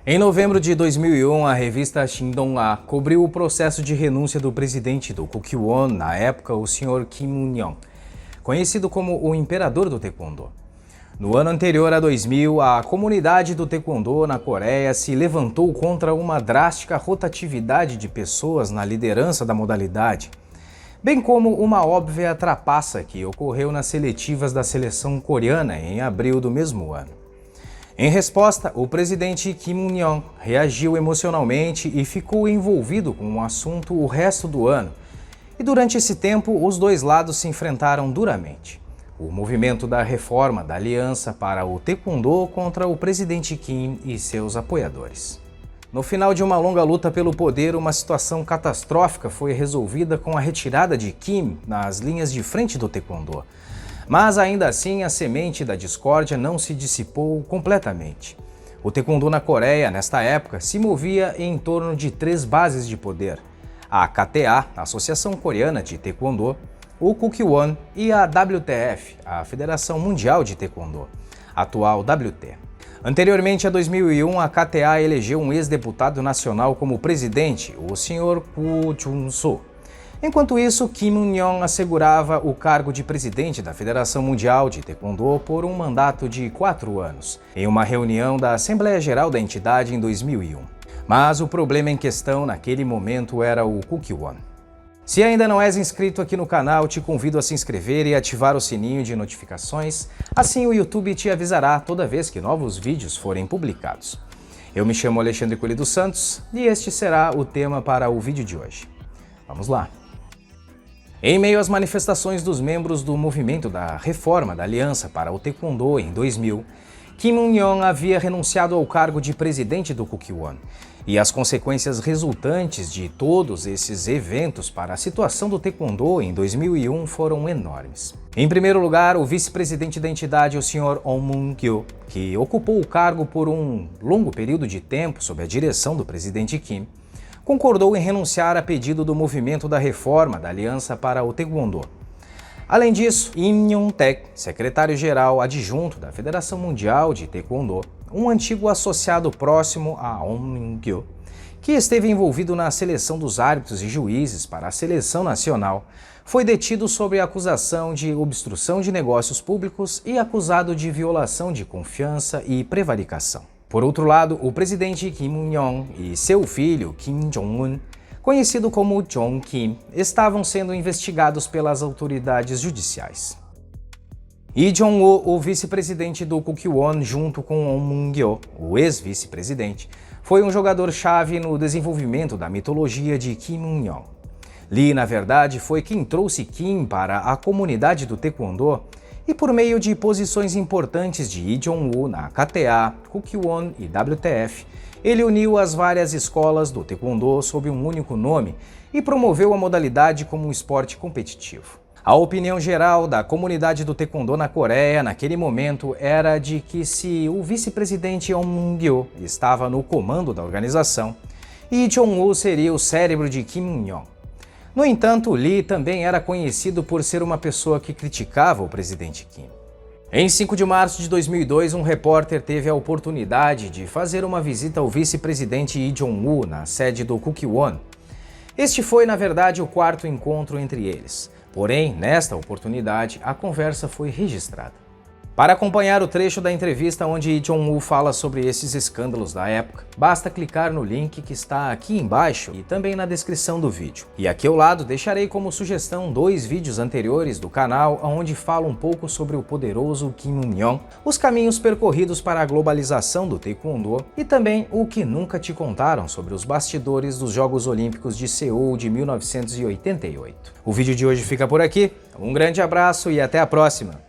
Em novembro de 2001, a revista Shindonh-A cobriu o processo de renúncia do presidente do Kukkiwon, na época o Sr. Kim Un-yong, conhecido como o Imperador do Taekwondo. No ano anterior a 2000, a comunidade do Taekwondo na Coreia se levantou contra uma drástica rotatividade de pessoas na liderança da modalidade, bem como uma óbvia trapaça que ocorreu nas seletivas da seleção coreana em abril do mesmo ano. Em resposta, o presidente Kim Un-yong reagiu emocionalmente e ficou envolvido com o assunto o resto do ano. E durante esse tempo, os dois lados se enfrentaram duramente. O movimento da reforma da Aliança para o Taekwondo contra o presidente Kim e seus apoiadores. No final de uma longa luta pelo poder, uma situação catastrófica foi resolvida com a retirada de Kim nas linhas de frente do Taekwondo. Mas ainda assim, a semente da discórdia não se dissipou completamente. O Taekwondo na Coreia, nesta época, se movia em torno de 3 bases de poder: a KTA, a Associação Coreana de Taekwondo, o Kukkiwon e a WTF, a Federação Mundial de Taekwondo, atual WT. Anteriormente a 2001, a KTA elegeu um ex-deputado nacional como presidente, o Sr. Koo Jun-soo. Enquanto isso, Kim Un-yong assegurava o cargo de presidente da Federação Mundial de Taekwondo por um mandato de 4 anos, em uma reunião da Assembleia Geral da entidade em 2001. Mas o problema em questão naquele momento era o Kukkiwon. Se ainda não és inscrito aqui no canal, te convido a se inscrever e ativar o sininho de notificações, assim o YouTube te avisará toda vez que novos vídeos forem publicados. Eu me chamo Alexandre Coelho dos Santos e este será o tema para o vídeo de hoje. Vamos lá! Em meio às manifestações dos membros do movimento da Reforma da Aliança para o Taekwondo em 2000, Kim Un-yong havia renunciado ao cargo de presidente do Kukkiwon, e as consequências resultantes de todos esses eventos para a situação do Taekwondo em 2001 foram enormes. Em primeiro lugar, o vice-presidente da entidade, o Sr. Oh Moon-kyo, que ocupou o cargo por um longo período de tempo sob a direção do presidente Kim, concordou em renunciar a pedido do movimento da Reforma da Aliança para o Taekwondo. Além disso, Im Yoon-taek, secretário-geral adjunto da Federação Mundial de Taekwondo, um antigo associado próximo a Oh Min-kyo, que esteve envolvido na seleção dos árbitros e juízes para a seleção nacional, foi detido sob a acusação de obstrução de negócios públicos e acusado de violação de confiança e prevaricação. Por outro lado, o presidente Kim Un-yong e seu filho Kim Jong-un, conhecido como Jong Kim, estavam sendo investigados pelas autoridades judiciais. Lee Jong-woo, o vice-presidente do Kukkiwon, junto com Oh Moon-kyo, o ex-vice-presidente, foi um jogador-chave no desenvolvimento da mitologia de Kim Un-yong. Lee, na verdade, foi quem trouxe Kim para a comunidade do Taekwondo e, por meio de posições importantes de Lee Jong-woo na KTA, Kukkiwon e WTF, ele uniu as várias escolas do Taekwondo sob um único nome e promoveu a modalidade como um esporte competitivo. A opinião geral da comunidade do Taekwondo na Coreia naquele momento era de que se o vice-presidente Oh Moon-kyo estava no comando da organização, Lee Jong-woo seria o cérebro de Kim Un-yong. No entanto, Lee também era conhecido por ser uma pessoa que criticava o presidente Kim. Em 5 de março de 2002, um repórter teve a oportunidade de fazer uma visita ao vice-presidente Lee Jong-woo na sede do Kukkiwon. Este foi, na verdade, o 4º encontro entre eles. Porém, nesta oportunidade, a conversa foi registrada. Para acompanhar o trecho da entrevista onde Lee Jong-woo fala sobre esses escândalos da época, basta clicar no link que está aqui embaixo e também na descrição do vídeo. E aqui ao lado deixarei como sugestão 2 vídeos anteriores do canal onde falo um pouco sobre o poderoso Kim Un-yong, os caminhos percorridos para a globalização do Taekwondo e também o que nunca te contaram sobre os bastidores dos Jogos Olímpicos de Seul de 1988. O vídeo de hoje fica por aqui, um grande abraço e até a próxima!